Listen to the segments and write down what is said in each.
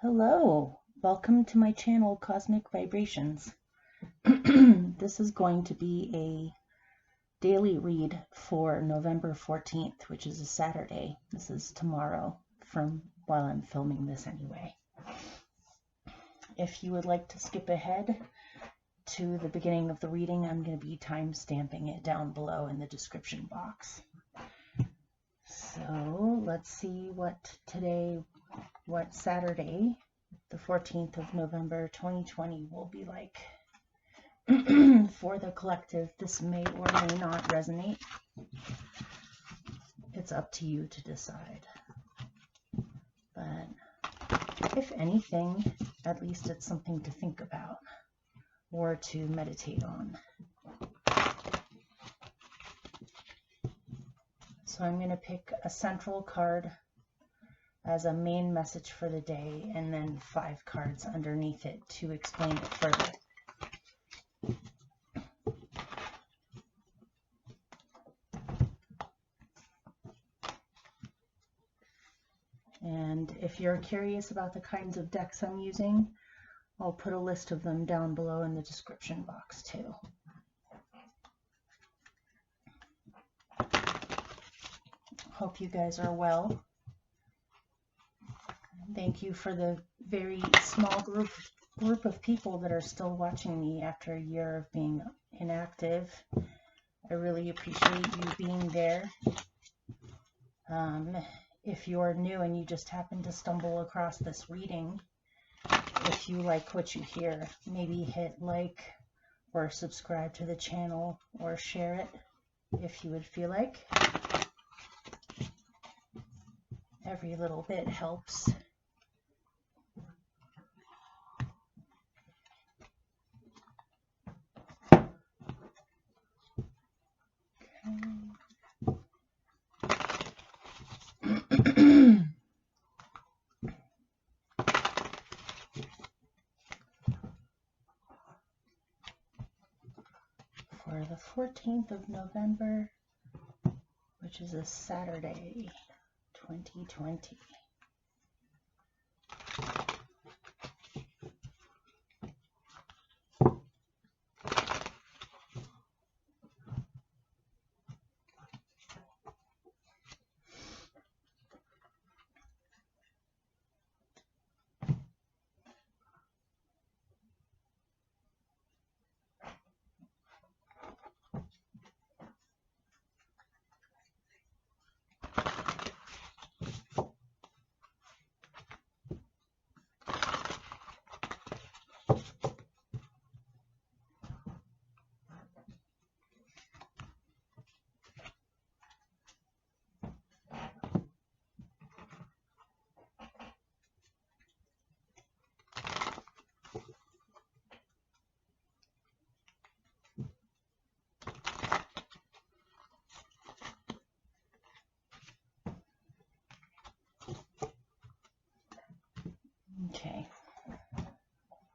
Hello, welcome to my channel Cosmic Vibrations. This is going to be a daily read for November 14th, which is a Saturday. This is tomorrow from while I'm filming this anyway. If you would like to skip ahead to the beginning of the reading, I'm going to be time stamping it down below in the description box. So let's see what Saturday, the 14th of November 2020 will be like. For the collective, this may or may not resonate. It's up to you to decide. But if anything, at least it's something to think about or to meditate on. So I'm going to pick a central card as a main message for the day, and then 5 cards underneath it to explain it further. And if you're curious about the kinds of decks I'm using, I'll put a list of them down below in the description box too. Hope you guys are well. Thank you for the very small group of people that are still watching me after a year of being inactive. I really appreciate you being there. If you're new and you just happen to stumble across this reading, if you like what you hear, maybe hit like or subscribe to the channel or share it if you would feel like. Every little bit helps. For the 14th of November, which is a Saturday, 2020. Okay.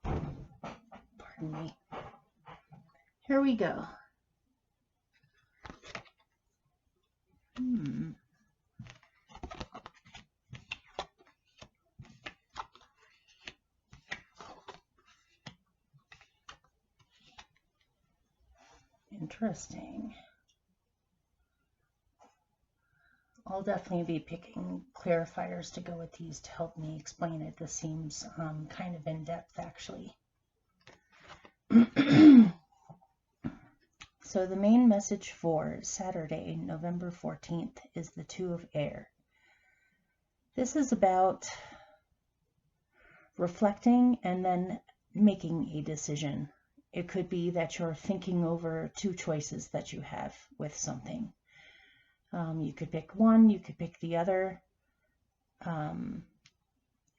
Pardon me. Here we go. Interesting. I'll definitely be picking clarifiers to go with these to help me explain it. This seems kind of in depth, actually. So the main message for Saturday, November 14th, is the Two of Air. This is about reflecting and then making a decision. It could be that you're thinking over 2 choices that you have with something. You could pick one, you could pick the other.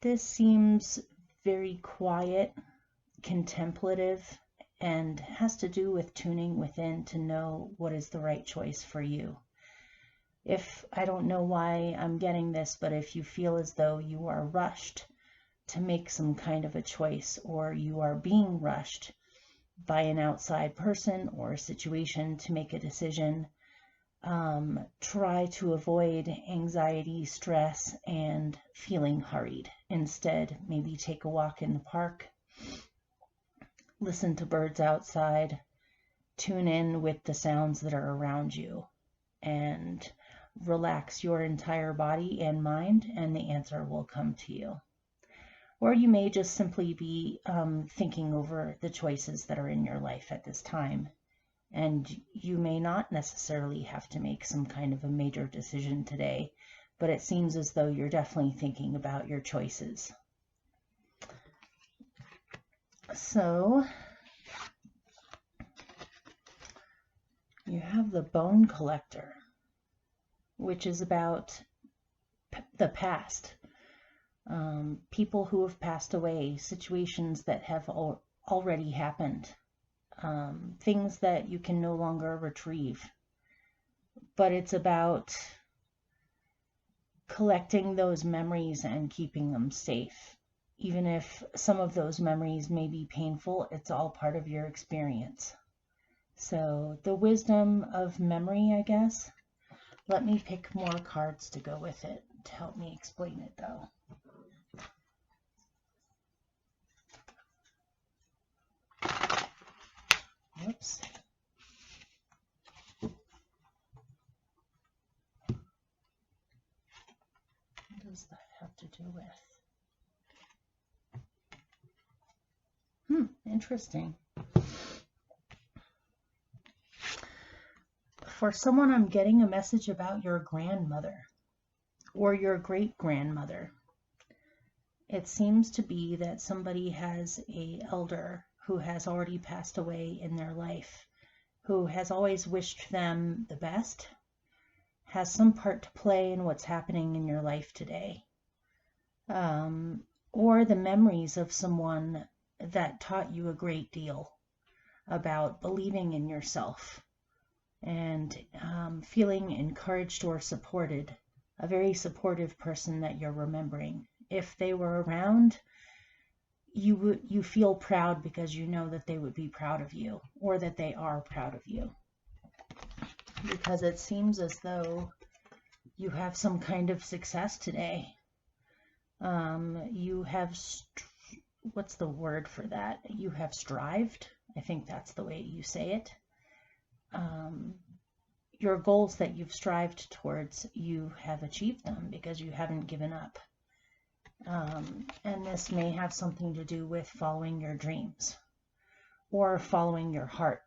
This seems very quiet, contemplative, and has to do with tuning within to know what is the right choice for you. I don't know why I'm getting this, but if you feel as though you are rushed to make some kind of a choice, or you are being rushed by an outside person or a situation to make a decision, Try to avoid anxiety, stress, and feeling hurried. Instead, maybe take a walk in the park, listen to birds outside, tune in with the sounds that are around you, and relax your entire body and mind, and the answer will come to you. Or you may just simply be thinking over the choices that are in your life at this time. And you may not necessarily have to make some kind of a major decision today, but it seems as though you're definitely thinking about your choices. So you have the Bone Collector, which is about the past. People who have passed away, situations that have already happened, things that you can no longer retrieve. But it's about collecting those memories and keeping them safe. Even if some of those memories may be painful, it's all part of your experience. So the wisdom of memory, I guess. Let me pick more cards to go with it to help me explain it, though. Whoops. What does that have to do with? Interesting. For someone, I'm getting a message about your grandmother or your great-grandmother. It seems to be that somebody has an elder who has already passed away in their life, who has always wished them the best, has some part to play in what's happening in your life today. Or the memories of someone that taught you a great deal about believing in yourself and feeling encouraged or supported, a very supportive person that you're remembering. If they were around, you feel proud because you know that they would be proud of you, or that they are proud of you. Because it seems as though you have some kind of success today. You have, what's the word for that? You have strived. I think that's the way you say it. Your goals that you've strived towards, you have achieved them because you haven't given up. And this may have something to do with following your dreams or following your heart.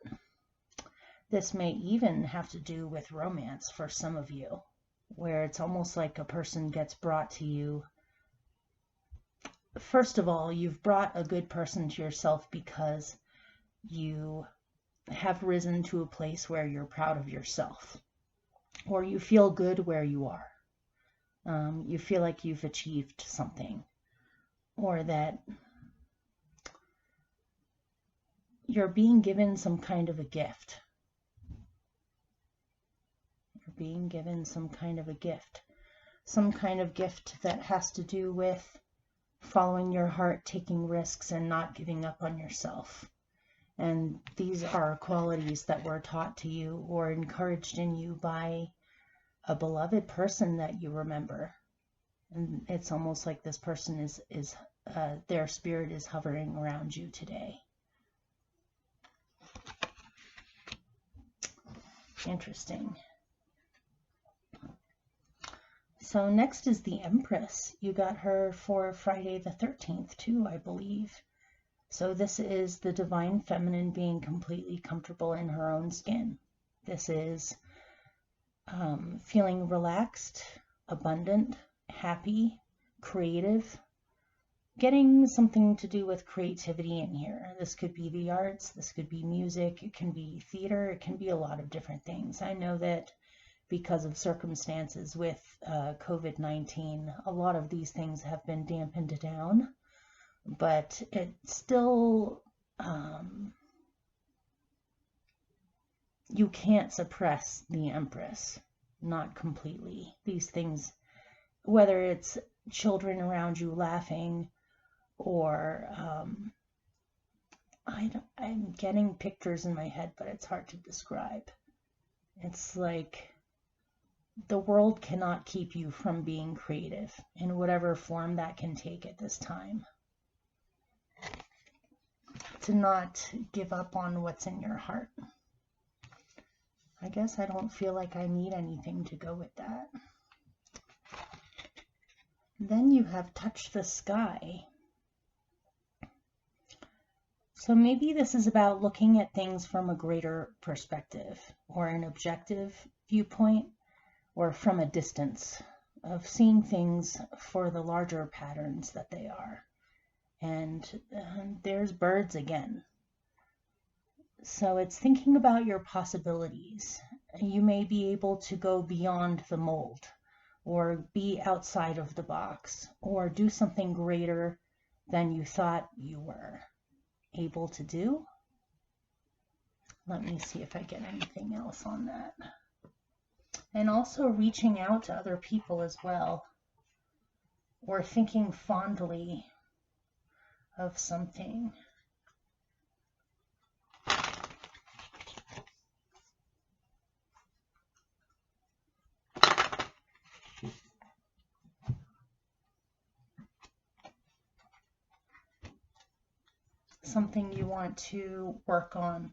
This may even have to do with romance for some of you, where it's almost like a person gets brought to you. First of all, you've brought a good person to yourself because you have risen to a place where you're proud of yourself, or you feel good where you are. You feel like you've achieved something, or that you're being given some kind of a gift. You're being given some kind of a gift. Some kind of gift that has to do with following your heart, taking risks, and not giving up on yourself. And these are qualities that were taught to you or encouraged in you by a beloved person that you remember. And it's almost like this person is their spirit is hovering around you today. Interesting. So next is the Empress. You got her for Friday the 13th too, I believe. So this is the divine feminine being completely comfortable in her own skin. This is feeling relaxed, abundant, happy, creative, getting something to do with creativity in here. This could be the arts, this could be music, it can be theater, it can be a lot of different things. I know that because of circumstances with COVID-19, a lot of these things have been dampened down, but it's still, you can't suppress the Empress, not completely. These things, whether it's children around you laughing, or I'm getting pictures in my head, but it's hard to describe. It's like The world cannot keep you from being creative in whatever form that can take at this time. To not give up on what's in your heart. I guess I don't feel like I need anything to go with that. Then you have touched the sky. So maybe this is about looking at things from a greater perspective, or an objective viewpoint, or from a distance, of seeing things for the larger patterns that they are. And there's birds again. So it's thinking about your possibilities. You may be able to go beyond the mold, or be outside of the box, or do something greater than you thought you were able to do. Let me see if I get anything else on that. And also reaching out to other people as well, or thinking fondly of something. Something you want to work on.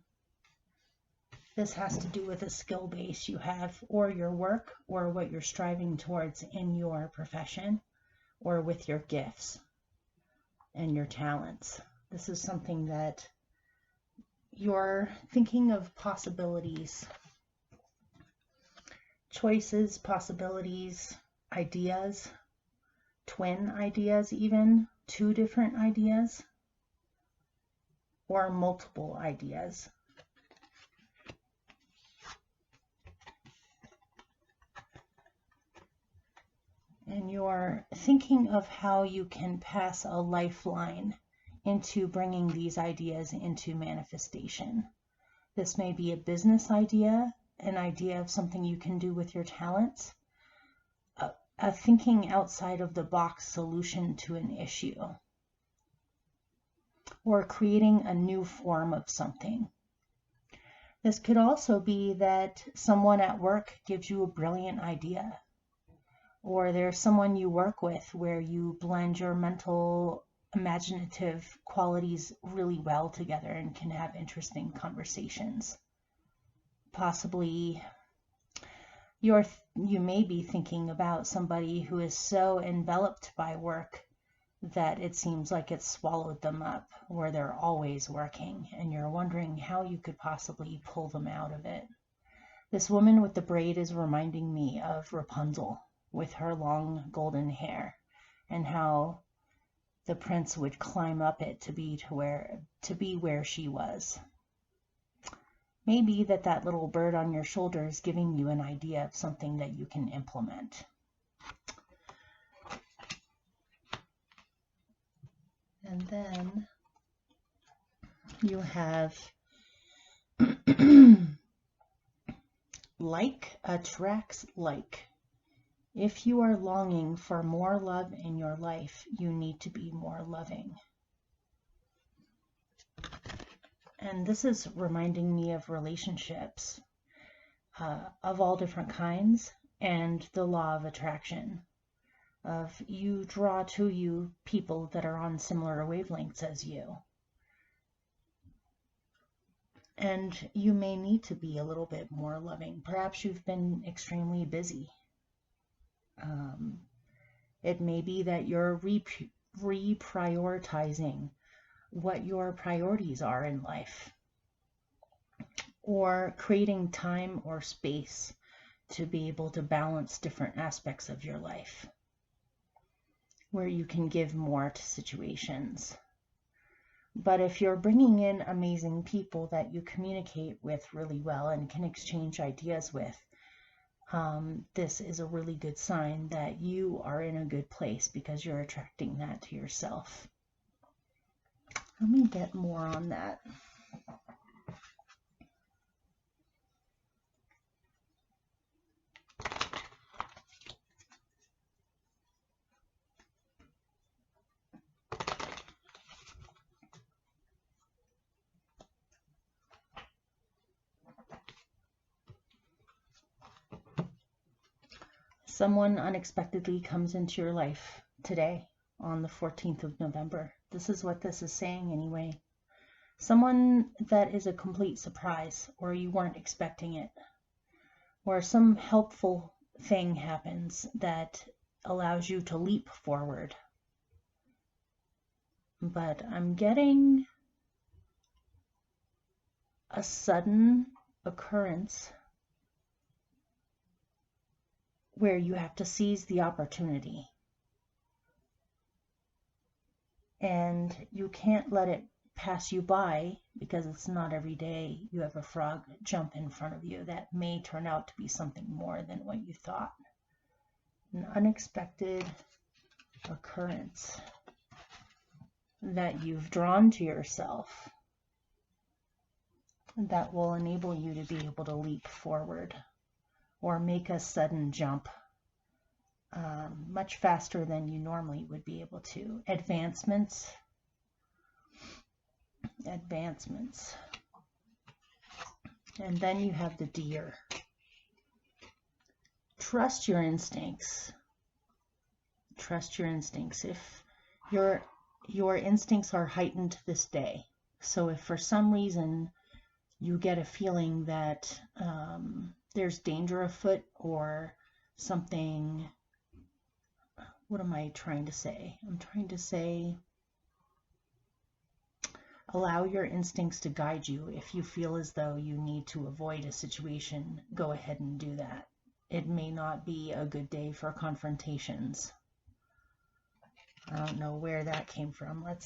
This has to do with a skill base you have, or your work, or what you're striving towards in your profession, or with your gifts and your talents. This is something that you're thinking of possibilities, choices, possibilities, ideas, twin ideas even, two different ideas, or multiple ideas. And you're thinking of how you can pass a lifeline into bringing these ideas into manifestation. This may be a business idea, an idea of something you can do with your talents, a thinking outside of the box solution to an issue, or creating a new form of something. This could also be that someone at work gives you a brilliant idea, or there's someone you work with where you blend your mental, imaginative qualities really well together and can have interesting conversations. Possibly you may be thinking about somebody who is so enveloped by work that it seems like it's swallowed them up, where they're always working, and you're wondering how you could possibly pull them out of it. This woman with the braid is reminding me of Rapunzel with her long golden hair, and how the prince would climb up it to be where she was. Maybe that little bird on your shoulder is giving you an idea of something that you can implement. And then you have like attracts like. If you are longing for more love in your life, you need to be more loving. And this is reminding me of relationships of all different kinds, and the law of attraction. Of you draw to you people that are on similar wavelengths as you. And you may need to be a little bit more loving. Perhaps you've been extremely busy. It may be that you're reprioritizing what your priorities are in life, or creating time or space to be able to balance different aspects of your life, where you can give more to situations. But if you're bringing in amazing people that you communicate with really well and can exchange ideas with, this is a really good sign that you are in a good place, because you're attracting that to yourself. Let me get more on that. Someone unexpectedly comes into your life today on the 14th of November. This is what this is saying anyway. Someone that is a complete surprise, or you weren't expecting it, or some helpful thing happens that allows you to leap forward. But I'm getting a sudden occurrence where you have to seize the opportunity. And you can't let it pass you by, because it's not every day you have a frog jump in front of you that may turn out to be something more than what you thought. An unexpected occurrence that you've drawn to yourself that will enable you to be able to leap forward or make a sudden jump much faster than you normally would be able to. Advancements. And then you have the deer. Trust your instincts. Trust your instincts. If your instincts are heightened this day, so if for some reason you get a feeling that there's danger afoot or something, what am I trying to say? I'm trying to say allow your instincts to guide you. If you feel as though you need to avoid a situation, go ahead and do that. It may not be a good day for confrontations. I don't know where that came from. Let's